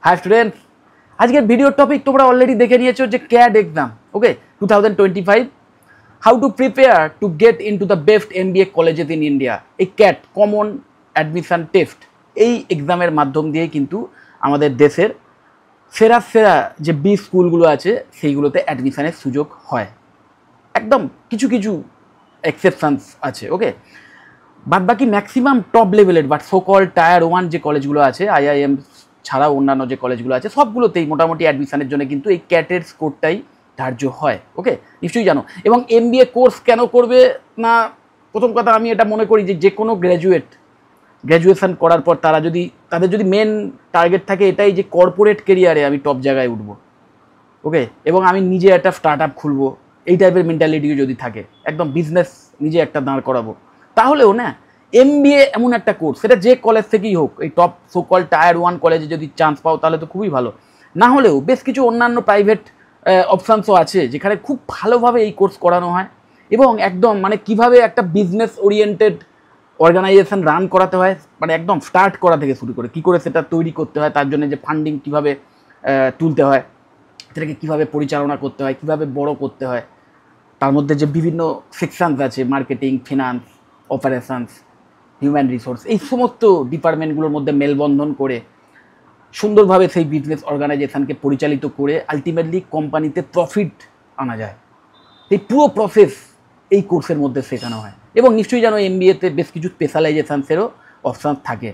Hi students, आज के video topic तुम्हारा अलरेडी देखे निয়েছো যে CAT exam okay 2025 how to prepare to get into the best MBA colleges in India. এই ক্যাট কমন অ্যাডমিশন টেস্ট এই এক্সামের মাধ্যম দিয়ে কিন্তু আমাদের দেশের সেরা সেরা যে 20 স্কুলগুলো আছে সেইগুলোতে অ্যাডমিশনের সুযোগ হয়। একদম কিছু কিছু এক্সেপশনস আছে ওকে, বাদ বাকি ম্যাক্সিমাম টপ লেভেলের বাট সো কল টায়ার 1 যে কলেজগুলো আছে আইআইএম ছাড়াও অন্যান্য যে কলেজগুলো আছে সবগুলোতেই মোটামুটি অ্যাডমিশনের জন্য কিন্তু এই ক্যাটের স্কোরটাই ধার্য হয় ওকে, নিশ্চয়ই জানো। এবং এমবিএ কোর্স কেন করবে না, প্রথম কথা আমি এটা মনে করি যে কোনো গ্র্যাজুয়েশন করার পর তাদের যদি মেন টার্গেট থাকে এটাই যে কর্পোরেট কেরিয়ারে আমি টপ জায়গায় উঠবো ওকে, এবং আমি নিজে একটা স্টার্ট আপ খুলবো, এই টাইপের মেন্টালিটিও যদি থাকে, একদম বিজনেস নিজে একটা দাঁড় করাবো, তাহলেও না এমবিএ এমন একটা কোর্স, সেটা যে কলেজ থেকেই হোক, এই টপ সোকল টায়ার 1 কলেজে যদি চান্স পাও তাহলে তো খুবই ভালো। না হলেও বেশ কিছু অন্যান্য প্রাইভেট অপশানসও আছে যেখানে খুব ভালোভাবে এই কোর্স করানো হয় এবং একদম মানে কিভাবে একটা বিজনেস ওরিয়েন্টেড অর্গানাইজেশন রান করাতে হয়, মানে একদম স্টার্ট করা থেকে শুরু করে কী করে সেটা তৈরি করতে হয়, তার জন্য যে ফান্ডিং কীভাবে তুলতে হয়, সেটাকে কীভাবে পরিচালনা করতে হয়, কীভাবে বড় করতে হয়, তার মধ্যে যে বিভিন্ন সেকশানস আছে marketing, finance, operations, human resource, এই সমস্ত ডিপার্টমেন্টগুলোর মধ্যে মেলবন্ধন করে সুন্দরভাবে সেই বিজনেস অর্গানাইজেশনকে পরিচালিত করে আলটিমেটলি কোম্পানিতে প্রফিট আনা যায়। এই পুরো প্রসেস এই কোর্সের মধ্যে শেখানো হয় এবং নিশ্চয়ই জানো এমবিএতে বেশ কিছু স্পেশালাইজেশনসেরও অপশান থাকে।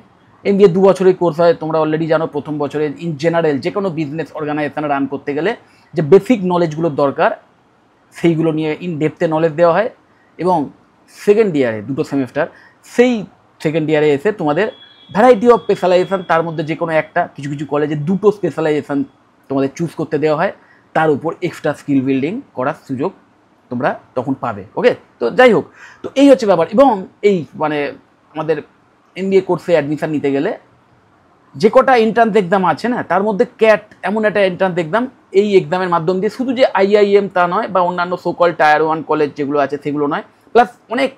এমবিএ 2 বছরের কোর্স হয়, তোমরা অলরেডি জানো। প্রথম বছরে ইন জেনারেল যে কোনো বিজনেস অর্গানাইজেশন রান করতে গেলে যে বেসিক নলেজগুলোর দরকার সেইগুলো নিয়ে ইন ডেপথে নলেজ দেওয়া হয় এবং সেকেন্ড ইয়ারে 2টো সেমেস্টার, সেই সেকেন্ড ইয়ারে এসে তোমাদের ভ্যারাইটি অফ স্পেশালাইজেশন, তার মধ্যে যে কোনো একটা, কিছু কিছু কলেজে 2টো স্পেশালাইজেশন তোমাদের চুজ করতে দেওয়া হয়, তার উপর এক্সট্রা স্কিল বিল্ডিং করার সুযোগ তোমরা তখন পাবে ওকে। তো যাই হোক, তো এই হচ্ছে ব্যাপার। এবং এই মানে আমাদের এমবিএ কোর্সে অ্যাডমিশান নিতে গেলে যে কটা এন্ট্রান্স এক্সাম আছে না, তার মধ্যে ক্যাট এমন একটা এন্ট্রান্স এক্সাম, এই এক্সামের মাধ্যম দিয়ে শুধু যে আইআইএম তা নয় বা অন্যান্য সোকল টায়ার 1 কলেজ যেগুলো আছে সেগুলো নয়, প্লাস অনেক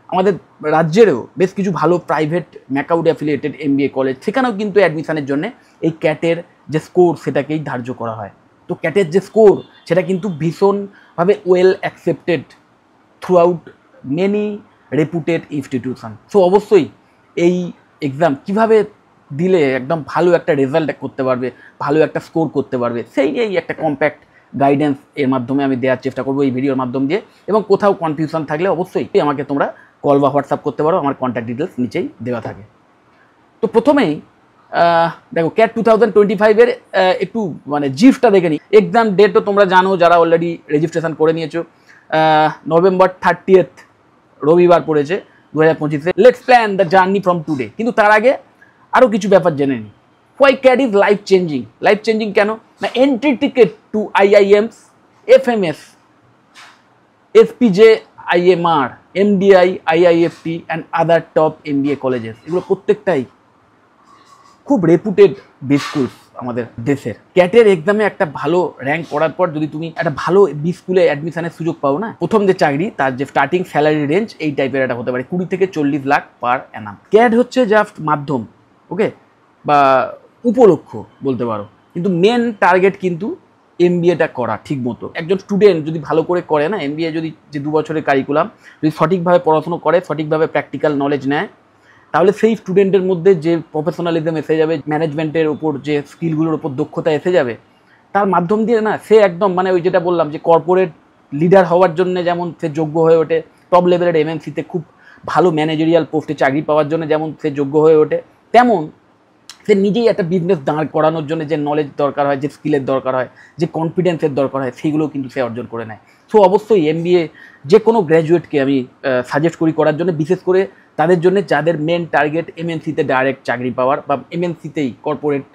আমাদের রাজ্যেরও বেশ কিছু ভালো প্রাইভেট ম্যাকাউড অ্যাফিলিয়েটেড এমবিএ কলেজ, সেখানেও কিন্তু অ্যাডমিশনের জন্য এই ক্যাটের যে স্কোর সেটাকেই ধার্য করা হয়। তো ক্যাটের যে স্কোর সেটা কিন্তু ভীষণভাবে well accepted through out many রেপুটেড institution. So অবশ্যই এই এক্সাম কীভাবে দিলে একদম ভালো একটা রেজাল্ট করতে পারবে, ভালো একটা স্কোর করতে পারবে, সেই নিয়েই একটা কম্প্যাক্ট গাইডেন্স এর মাধ্যমে আমি দেওয়ার চেষ্টা করবো এই ভিডিওর মাধ্যম দিয়ে। এবং কোথাও কনফিউশন থাকলে অবশ্যই আমাকে তোমরা কল বা হোয়াটসঅ্যাপ করতে পারো, আমার কন্ট্যাক্ট ডিটেলস নিচেই দেওয়া থাকে। তো প্রথমেই দেখো ক্যাট 2025-এর একটু মানে জিফটা দেখে নিই। এক্সাম ডেটও তোমরা জানো যারা অলরেডি রেজিস্ট্রেশন করে নিয়েছো, নভেম্বর 30 রবিবার পড়েছে 2025-এ। Let's plan the journey from today. কিন্তু তার আগে আরও কিছু ব্যাপার জেনে নিই। Why CAT is life changing. Life changing কেন না, entry ticket to IIMs, FMS, SPJ, IMR, MDI, IIFT and other top MBA colleges, এগুলো প্রত্যেকটাই খুব রেপুটেড স্কুলস আমাদের দেশের। ক্যাটের এক্সামে একটা ভালো র্যাঙ্ক করার পর যদি তুমি একটা ভালো স্কুলে অ্যাডমিশনের সুযোগ পাও না, প্রথম যে চাকরি তার যে স্টার্টিং স্যালারি রেঞ্জ এই টাইপের একটা হতে পারে 20 থেকে 40 লাখ পার অ্যানাম। ক্যাট হচ্ছে জাস্ট মাধ্যম ওকে, বা উপলক্ষ বলতে পারো, কিন্তু মেন টার্গেট কিন্তু এমবিএটা করা ঠিক মতো। একজন স্টুডেন্ট যদি ভালো করে করে না এমবিএ, যদি যে 2 বছরের কারিকুলাম যদি সঠিকভাবে পড়াশুনো করে, সঠিকভাবে প্র্যাকটিক্যাল নলেজ নেয়, তাহলে সেই স্টুডেন্টের মধ্যে যে প্রফেশনালিজম এসে যাবে, ম্যানেজমেন্টের ওপর যে স্কিলগুলোর ওপর দক্ষতা এসে যাবে, তার মাধ্যম দিয়ে না সে একদম মানে ওই যেটা বললাম যে কর্পোরেট লিডার হওয়ার জন্য যেমন সে যোগ্য হয়ে ওঠে, টপ লেভেলের এমএনসিতে খুব ভালো ম্যানেজারিয়াল পোস্টে চাকরি পাওয়ার জন্য যেমন সে যোগ্য হয়ে ওঠে, তেমন সে নিজেই একটা বিজনেস দাঁড় করানোর জন্য যে নলেজ দরকার হয়, যে স্কিলের দরকার হয়, যে কনফিডেন্সের দরকার হয়, সেইগুলো কিন্তু সে অর্জন করে নেয়। সো অবশ্যই এমবিএ যে কোনো গ্র্যাজুয়েটকে আমি সাজেস্ট করি করার জন্য, বিশেষ করে তাদের জন্য যাদের মেন টার্গেট এমএনসিতে ডাইরেক্ট চাকরি পাওয়ার বা এমএনসিতেই কর্পোরেট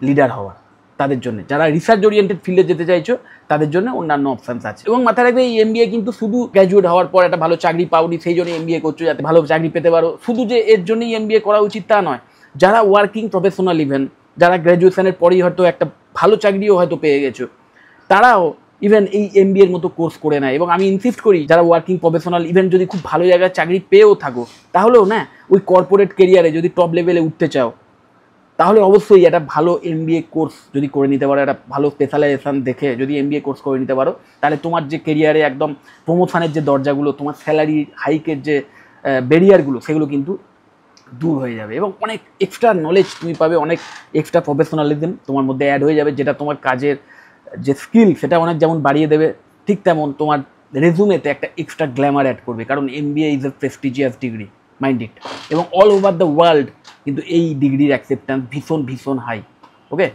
লিডার হওয়ার, তাদের জন্য। যারা রিসার্চ ওরিয়েন্টেড ফিল্ডে যেতে চাইছো তাদের জন্য অন্যান্য অপশানস আছে। এবং মাথায় রাখবে এই এমবিএ কিন্তু শুধু গ্র্যাজুয়েট হওয়ার পর একটা ভালো চাকরি পাওনি সেই জন্য এমবিএ করছো যাতে ভালো চাকরি পেতে পারো, শুধু যে এর জন্যই এমবিএ করা উচিত তা নয়। যারা ওয়ার্কিং প্রফেশনাল, ইভেন যারা গ্র্যাজুয়েশনের পরেই হয়তো একটা ভালো চাকরিও হয়তো পেয়ে গেছো, তারাও ইভেন এই এমবিএর মতো কোর্স করে নেয়। এবং আমি ইনসিস্ট করি যারা ওয়ার্কিং প্রফেশনাল, ইভেন যদি খুব ভালো জায়গায় চাকরি পেয়েও থাকো, তাহলেও না ওই কর্পোরেট কেরিয়ারে যদি টপ লেভেলে উঠতে চাও, তাহলে অবশ্যই একটা ভালো এমবিএ কোর্স যদি করে নিতে পারো, একটা ভালো স্পেশালাইজেশন দেখে যদি এমবিএ কোর্স করে নিতে পারো, তাহলে তোমার যে কেরিয়ারে একদম প্রমোশনের যে দরজাগুলো, তোমার স্যালারি হাইকের যে ব্যারিয়ারগুলো, সেগুলো কিন্তু দূর হয়ে যাবে এবং অনেক এক্সট্রা নলেজ তুমি পাবে, অনেক এক্সট্রা প্রফেশনালিজম তোমার মধ্যে অ্যাড হয়ে যাবে, যেটা তোমার কাজের যে স্কিল সেটা অনেক যেমন বাড়িয়ে দেবে, ঠিক তেমন তোমার রেজুমেতে একটা এক্সট্রা গ্ল্যামার অ্যাড করবে। কারণ MBA is a prestigious degree, mind it, এবং অল ওভার দ্য ওয়ার্ল্ড কিন্তু এই ডিগ্রির অ্যাকসেপ্টেন্স ভীষণ ভীষণ হাই। ওকে,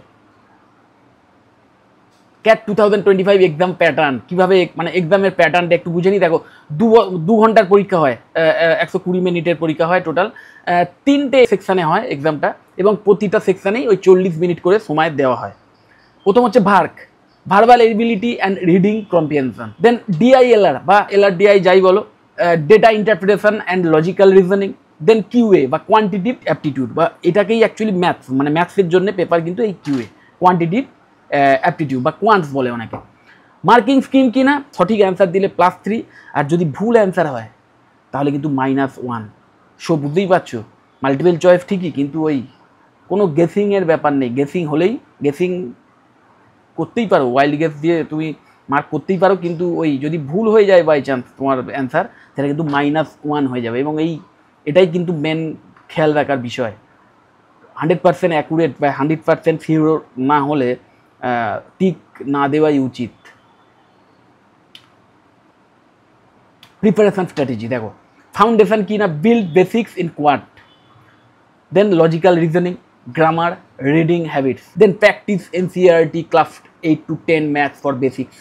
ক্যাট 2025 এক্সাম প্যাটার্ন কীভাবে, মানে এক্সামের প্যাটার্নটা একটু বুঝে নিই। দেখো, 2 ঘন্টার পরীক্ষা হয়, 120 মিনিটের পরীক্ষা হয় টোটাল, 3টে সেকশানে হয় এক্সামটা, এবং প্রতিটা সেকশানেই ওই 40 মিনিট করে সময় দেওয়া হয়। প্রথম হচ্ছে verbal ability and reading comprehension, then DILR বা এলআরডিআই যাই বলো, data interpretation and logical reasoning, then QA বা কোয়ান্টিটিভ অ্যাপটিটিউড, বা এটাকেই অ্যাকচুয়ালি ম্যাথস, মানে ম্যাথসের জন্য পেপার কিন্তু এই কিউএ, কোয়ান্টিটিভ অ্যাপটিটিউড বা কোয়ান্টস বলে অনেকে। মার্কিং স্কিম কি না, সঠিক অ্যান্সার দিলে +3, আর যদি ভুল অ্যান্সার হয় তাহলে কিন্তু -1। সো বুঝতেই পারছো, মাল্টিপল চয়েস ঠিকই, কিন্তু ওই কোনো গেসিংয়ের ব্যাপার নেই। গেসিং হলেই, গেসিং করতেই পারো, ওয়াইল্ড গেস দিয়ে তুমি মার্ক করতেই পারো, কিন্তু ওই যদি ভুল হয়ে যায় বাই চান্স তোমার অ্যান্সার, সেটা কিন্তু -1 হয়ে যাবে। এবং এটাই কিন্তু মেন খেয়াল রাখার বিষয়। 100% অ্যাকুরেট বা 100% শিওর না হলে টিক না দেওয়াই উচিত। প্রিপারেশন স্ট্র্যাটেজি দেখো, ফাউন্ডেশন কি না, build basics in quant, then logical reasoning, grammar, reading habits, then practice NCERT class 8 to 10 maths for basics.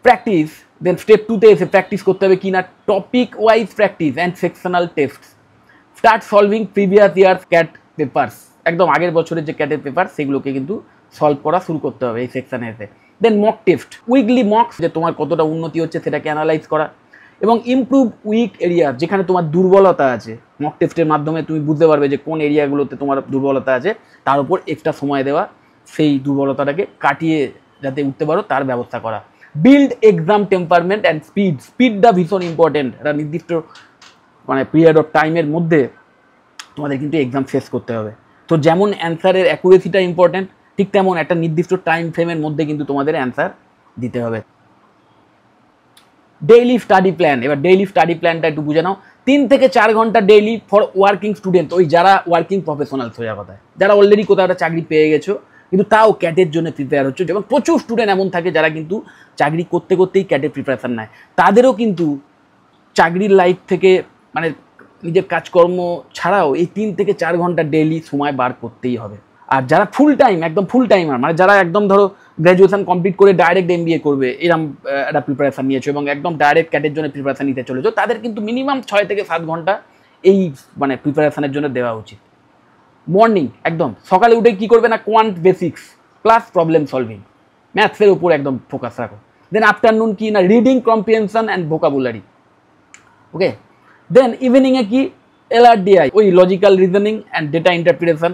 Practice, then step 2তে এসে প্র্যাকটিস করতে হবে কি না, topic wise practice and sectional test. Start solving previous years CAT papers, একদম আগের বছরের যে ক্যাটের পেপার সেগুলোকে কিন্তু সলভ করা শুরু করতে হবে এই সেকশানে এসে। দেন মক টেস্ট, উইকলি মকস, যে তোমার কতটা উন্নতি হচ্ছে সেটাকে অ্যানালাইজ করা, এবং ইমপ্রুভ উইক এরিয়া, যেখানে তোমার দুর্বলতা আছে, মক টেস্টের মাধ্যমে তুমি বুঝতে পারবে যে কোন এরিয়াগুলোতে তোমার দুর্বলতা আছে, তার উপর এক্সট্রা সময় দেওয়া, সেই দুর্বলতাটাকে কাটিয়ে যাতে উঠতে পারো তার ব্যবস্থা করা। বিল্ড এক্সাম টেম্পারমেন্ট অ্যান্ড স্পিডটা ভীষণ ইম্পর্টেন্ট। একটা নির্দিষ্ট মানে পিরিয়ড অফ টাইমের মধ্যে তোমাদের কিন্তু এক্সাম শেষ করতে হবে। তো যেমন অ্যান্সারের অ্যাকুরেসিটা ইম্পর্টেন্ট, ঠিক তেমন একটা নির্দিষ্ট টাইম ফ্রেমের মধ্যে কিন্তু তোমাদের অ্যান্সার দিতে হবে। ডেইলি স্টাডি প্ল্যান, এবার ডেইলি স্টাডি প্ল্যানটা একটু বুঝে নাও। 3 থেকে 4 ঘন্টা ডেইলি ফর ওয়ার্কিং স্টুডেন্ট, ওই যারা ওয়ার্কিং প্রফেশনালস হয়ে কথা, যারা অলরেডি কোথাও একটা চাকরি পেয়ে গেছো কিন্তু তাও ক্যাটের জন্য প্রিপেয়ার হচ্ছে, এবং প্রচুর স্টুডেন্ট এমন থাকে যারা কিন্তু চাকরি করতে করতেই ক্যাটের প্রিপারেশান নেয়। তাদেরও কিন্তু চাকরির লাইফ থেকে মানে নিজের কাজকর্ম ছাড়াও এই 3 থেকে 4 ঘন্টা ডেইলি সময় বার করতেই হবে। আর যারা ফুল টাইম, একদম ফুল টাইমার, মানে যারা একদম ধরো গ্র্যাজুয়েশন কমপ্লিট করে ডাইরেক্ট এমবিএ করবে এরকম একটা প্রিপারেশান নিয়েছো এবং একদম ডাইরেক্ট ক্যাটের জন্য প্রিপারেশান নিতে চলেছো, তাদের কিন্তু মিনিমাম 6 থেকে 7 ঘন্টা এই মানে প্রিপারেশানের জন্য দেওয়া উচিত। মর্নিং একদম সকালে উঠে কী করবে না, quant basics plus problem solving, ম্যাথসের উপর একদম ফোকাস রাখো। দেন আফটারনুন কি না, reading comprehension and vocabulary. Okay, then ইভিনিংয়ে কি, এলআরডিআই, ওই logical reasoning and data interpretation,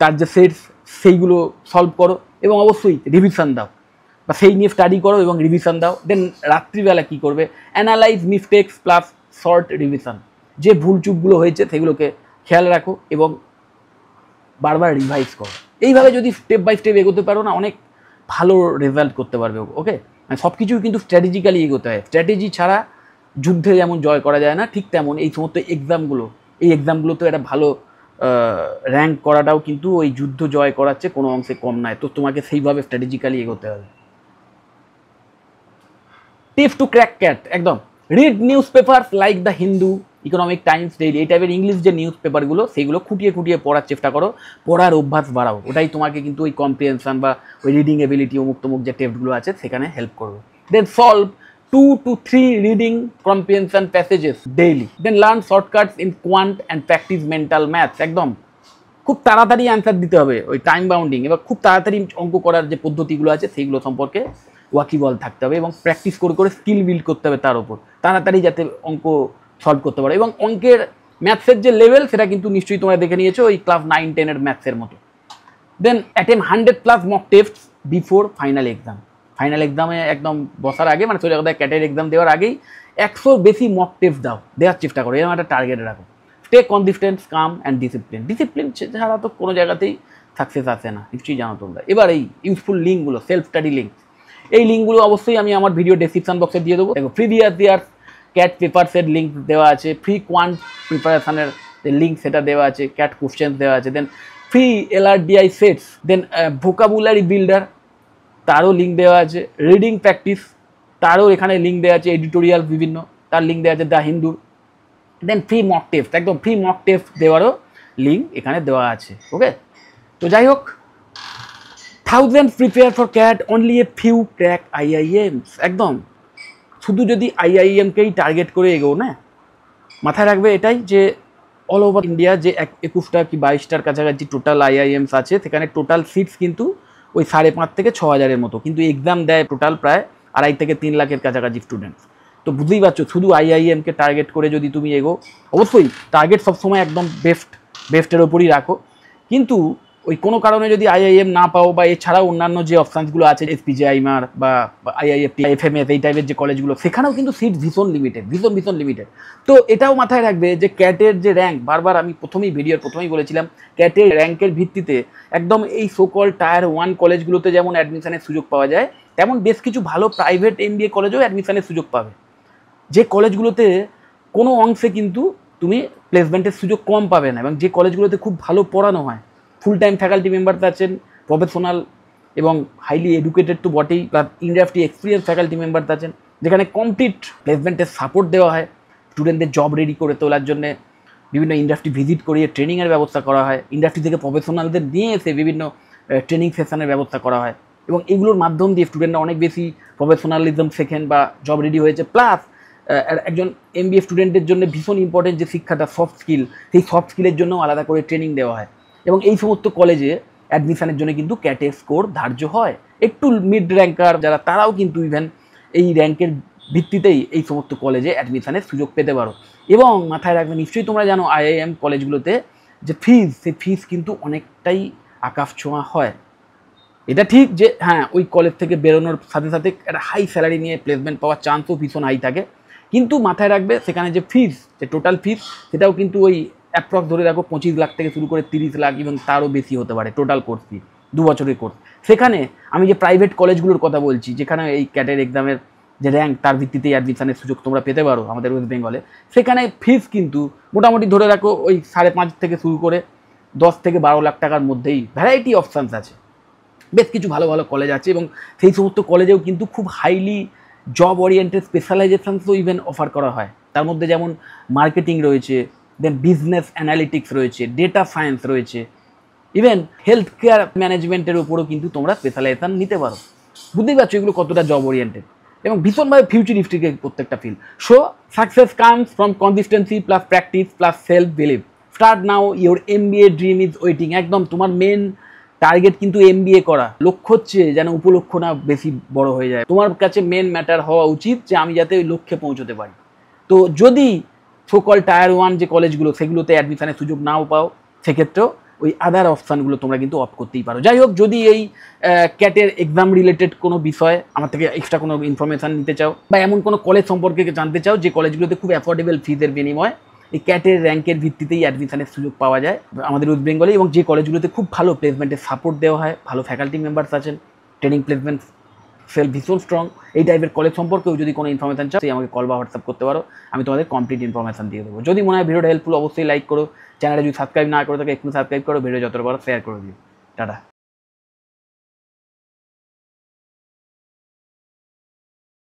তার যে সেটস সেইগুলো সলভ করো, এবং অবশ্যই রিভিশন দাও বা সেই নিয়ে স্টাডি করো এবং রিভিশন দাও। দেন রাত্রিবেলা কী করবে, analyse mistakes plus short revision, যে ভুলচুকগুলো হয়েছে সেগুলোকে খেয়াল রাখো এবং বারবার রিভাইজ করো। এইভাবে যদি স্টেপ বাই স্টেপ এগোতে পারো না, অনেক ভালো রেজাল্ট করতে পারবে। ওকে, মানে সব কিছুই কিন্তু স্ট্র্যাটেজিক্যালি এগোতে হয়, স্ট্র্যাটেজি ছাড়া যুদ্ধে যেমন জয় করা যায় না, ঠিক তেমন এই সমস্ত এক্সামগুলো তো একটা ভালো র্যাঙ্ক করাটাও কিন্তু ওই যুদ্ধ জয় করার চেয়ে কোনো অংশে কম নয়। তো তোমাকে সেইভাবে স্ট্র্যাটেজিক্যালি এগোতে হবে। টিপস টু ক্র্যাক ক্যাট, একদম read news paper like the Hindu, economic Times, daily, এই টাইপের ইংলিশ যে নিউজ পেপারগুলো সেগুলো খুঁটিয়ে খুঁটিয়ে পড়ার চেষ্টা করো, পড়ার অভ্যাস বাড়াও। ওটাই তোমাকে কিন্তু ওই কম্প্রিহেনশন বা ওই রিডিং এবিলিটি অমুক তমুক যে টেস্টগুলো আছে সেখানে হেল্প করবে। Then solve 2 to 3 reading comprehension passages daily. Then learn shortcuts in quant and practice mental maths, একদম খুব তাড়াতাড়ি অ্যান্সার দিতে হবে, ওই টাইম বাউন্ডিং, এবার খুব তাড়াতাড়ি অঙ্ক করার যে পদ্ধতিগুলো আছে সেইগুলো সম্পর্কে ওয়াকিবল থাকতে হবে এবং প্র্যাকটিস করে করে স্কিল বিল্ড করতে হবে তার উপর, তাড়াতাড়ি যাতে অঙ্ক সলভ করতে পারো। এবং অঙ্কের ম্যাথসের যে লেভেল সেটা কিন্তু নিশ্চয়ই তোমরা দেখে নিয়েছো ওই ক্লাস 9-10 ম্যাথসের মতো। Then attempt 100+ mock test before final exam. Final এক্সামে একদম বসার আগে, মানে সোজা কথা ক্যাটের এক্সাম দেওয়ার আগেই 100 বেশি মক টেস্ট দেওয়ার চেষ্টা করো, এরকম একটা টার্গেট রাখো। Take consistency, calm and discipline. Discipline ছাড়া তো কোনো জায়গাতেই সাকসেস আসে না, নিশ্চয়ই জানো তোমরা। এবার এই ইউজফুল লিঙ্কগুলো, সেলফ স্টাডি লিঙ্ক, এই লিঙ্কগুলো অবশ্যই আমি আমার ভিডিও ডেসক্রিপশন বক্সে দিয়ে দেবো। দেখো প্রিভিয়াস ইয়ার ক্যাট পেপারসের লিঙ্ক দেওয়া আছে, ফ্রি কোয়ান্ট প্রিপারেশনের যে লিঙ্ক সেটা দেওয়া আছে, ক্যাট কোশ্চেন্স দেওয়া আছে, দেন ফ্রি LRDI সেটস, দেন ভোকাবুলারি বিল্ডার তারও লিঙ্ক দেওয়া আছে, রিডিং প্র্যাকটিস তারও এখানে লিঙ্ক দেওয়া আছে, এডিটোরিয়াল বিভিন্ন তার লিঙ্ক দেওয়া আছে, দ্য হিন্দুর, দেন ফ্রি মক টেস্ট, একদম ফ্রি মক টেস্ট দেওয়ারও লিঙ্ক এখানে দেওয়া আছে। ওকে, তো যাই হোক, thousand prepare for cat, only a few crack IIMs। একদম শুধু যদি IIMকেই টার্গেট করে এগো না, মাথায় রাখবে এটাই যে অল ওভার ইন্ডিয়া যে 21টা কি 22টার কাছাকাছি টোটাল IIMs আছে, সেখানে টোটাল সিটস কিন্তু ওই 5,500 থেকে 6,000-এর মতো, কিন্তু এক্সাম দেয় টোটাল প্রায় 2.5 থেকে 3 লাখের কাছাকাছি স্টুডেন্টস। তো বুঝতেই পারছো, শুধু IIMকে টার্গেট করে যদি তুমি এগো, অবশ্যই টার্গেট সবসময় একদম বেস্টের ওপরই রাখো, কিন্তু ওই কোনো কারণে যদি IIM না পাও বা এছাড়াও অন্যান্য যে অপশানসগুলো আছে, SPJIMR বা IIFT, FMS, এই টাইপের যে কলেজগুলো, সেখানেও কিন্তু সিট ভীষণ লিমিটেড, ভীষণ লিমিটেড। তো এটাও মাথায় রাখবে যে ক্যাটের যে র্যাঙ্ক, বারবার আমি ভিডিওর প্রথমেই বলেছিলাম, ক্যাটের র্যাঙ্কের ভিত্তিতে একদম এই সোকল টায়ার 1 কলেজগুলোতে যেমন অ্যাডমিশনের সুযোগ পাওয়া যায়, তেমন বেশ কিছু ভালো প্রাইভেট MBA কলেজেও অ্যাডমিশনের সুযোগ পাবে, যে কলেজগুলোতে কোনো অংশে কিন্তু তুমি প্লেসমেন্টের সুযোগ কম পাবে না, এবং যে কলেজগুলোতে খুব ভালো পড়ানো হয়, ফুল টাইম ফ্যাকাল্টি মেম্বারস আছেন, প্রফেশনাল এবং হাইলি এডুকেটেড তো বটেই, plus industry experience faculty members আছেন, যেখানে কমপ্লিট প্লেসমেন্টের সাপোর্ট দেওয়া হয়, স্টুডেন্টদের জব রেডি করে তোলার জন্য বিভিন্ন ইন্ডাস্ট্রি ভিজিট করিয়ে ট্রেনিংয়ের ব্যবস্থা করা হয়, ইন্ডাস্ট্রি থেকে প্রফেশনালদের নিয়ে এসে বিভিন্ন ট্রেনিং সেশনের ব্যবস্থা করা হয়, এবং এগুলোর মাধ্যম দিয়ে স্টুডেন্টরা অনেক বেশি প্রফেশনালিজম শেখেন বা জব রেডি হয়েছে। প্লাস একজন MBA স্টুডেন্টের জন্য ভীষণ ইম্পর্টেন্ট যে শিক্ষাটা, সফট স্কিল, সেই সফট স্কিলের জন্য আলাদা করে ট্রেনিং দেওয়া হয়, এবং এই সমস্ত কলেজে অ্যাডমিশনের জন্য কিন্তু ক্যাটের স্কোর ধার্য হয়। একটু মিড র্যাঙ্কার যারা, তারাও কিন্তু ইভেন এই র্যাঙ্কের ভিত্তিতেই এই সমস্ত কলেজে অ্যাডমিশনের সুযোগ পেতে পারো। এবং মাথায় রাখবে, নিশ্চয়ই তোমরা জানো IIM কলেজগুলোতে যে ফিজ, সেই ফিজ কিন্তু অনেকটাই আকাশ ছোঁয়া হয়। এটা ঠিক যে হ্যাঁ, ওই কলেজ থেকে বেরোনোর সাথে সাথে একটা হাই স্যালারি নিয়ে প্লেসমেন্ট পাওয়ার চান্সও ভীষণ হাই থাকে, কিন্তু মাথায় রাখবে সেখানে যে ফিজ, যে টোটাল ফিজ, সেটাও কিন্তু ওই অ্যাপ্রক্স ধরে রাখো 25 লাখ থেকে শুরু করে 30 লাখ এবং তারও বেশি হতে পারে টোটাল কোর্স ফি, 2 বছরের কোর্স। সেখানে আমি যে প্রাইভেট কলেজগুলোর কথা বলছি, যেখানে এই ক্যাটের এক্সামের যে র্যাঙ্ক, তার ভিত্তিতেই অ্যাডমিশনের সুযোগ তোমরা পেতে পারো আমাদের ওয়েস্ট বেঙ্গলে, সেখানে ফিজ কিন্তু মোটামুটি ধরে রাখো ওই 5.5 থেকে শুরু করে 10 থেকে 12 লাখ টাকার মধ্যেই ভ্যারাইটি অপশানস আছে, বেশ কিছু ভালো ভালো কলেজ আছে, এবং সেই সমস্ত কলেজেও কিন্তু খুব হাইলি জব ওরিয়েন্টেড স্পেশালাইজেশনসও ইভেন অফার করা হয়। তার মধ্যে যেমন মার্কেটিং রয়েছে, দেন বিজনেস অ্যানালিটিক্স রয়েছে, ডেটা সায়েন্স রয়েছে, ইভেন হেলথ কেয়ার ম্যানেজমেন্টের উপরও কিন্তু তোমরা স্পেশালাইজেশন নিতে পারো। বুঝতেই পারছো এগুলো কতটা জব ওরিয়েন্টেড এবং ভীষণভাবে ফিউচারিস্টিক প্রত্যেকটা field. So success comes from consistency plus practice plus self believe. Start now, your MBA dream is waiting. একদম তোমার মেন টার্গেট কিন্তু MBA করা, লক্ষ্য হচ্ছে যেন উপলক্ষ্য না বেশি বড় হয়ে যায়। তোমার কাছে মেন ম্যাটার হওয়া উচিত যে আমি যাতে ওই লক্ষ্যে পৌঁছতে পারি। তো যদি সোকল টায়ার 1 যে কলেজগুলো, সেগুলোতে অ্যাডমিশনের সুযোগ নাও পাও, সেক্ষেত্রেও ওই আদার অপশানগুলো তোমরা কিন্তু অফ করতেই পারো। যাই হোক, যদি এই ক্যাটের এক্সাম রিলেটেড কোনো বিষয় আমার থেকে এক্সট্রা কোনো ইনফরমেশান নিতে চাও, বা এমন কোনো কলেজ সম্পর্কে জানতে চাও যে কলেজগুলোতে খুব অ্যাফোর্ডেবল ফিজের বিনিময় এই ক্যাটের র্যাঙ্কের ভিত্তিতেই অ্যাডমিশনের সুযোগ পাওয়া যায় আমাদের ওয়েস্ট বেঙ্গলে, এবং যে কলেজগুলোতে খুব ভালো প্লেসমেন্টের সাপোর্ট দেওয়া হয়, ভালো ফ্যাকাল্টি মেম্বার্স আছেন, ট্রেনিং প্লেসমেন্ট সেল ভীষণ স্ট্রং, এই টাইপের কলেজ সম্পর্কেও যদি কোনো ইনফরমেশান চাও, আমাকে কল বা হোয়াটসঅ্যাপ করতে পারো, আমি তোমাদের কমপ্লিট ইনফরমেশান দিয়ে দেবো। যদি মনে হয় ভিডিওটা হেল্পফুল, অবশ্যই লাইক করো, চ্যানেলে যদি সাবস্ক্রাইব না করে থাকে একটু সাবস্ক্রাইব করো, ভিডিও যতটা পারো শেয়ার করে দিও। টাটা।